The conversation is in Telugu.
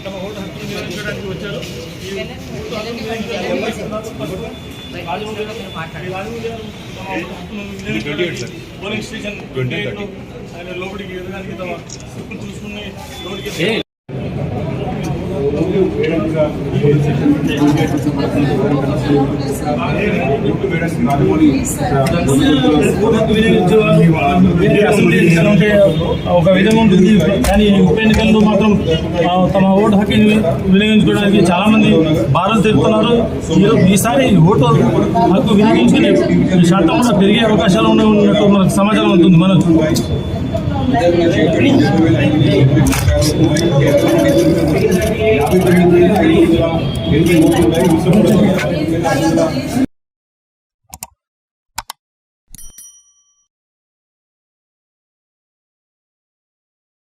తమ ఓటు హక్కును వినియోగించడానికి వచ్చారు. పోలింగ్ స్టేషన్ 28 ఆయన లోపలికి ఎదగడానికి తమ హక్కును చూసుకుని లోపలికి ఒక విధంగా ఉంటుంది. కానీ ఉప ఎన్నికల్లో మాత్రం తమ ఓటు హక్కుని వినియోగించుకోవడానికి చాలా మంది భారం తెలుపుతున్నారు. ఈసారి ఓటు హక్కు వినియోగించుకునే శాతం కూడా పెరిగే అవకాశాలు ఉన్నట్టు మనకు సమాచారం ఉంటుంది. మనం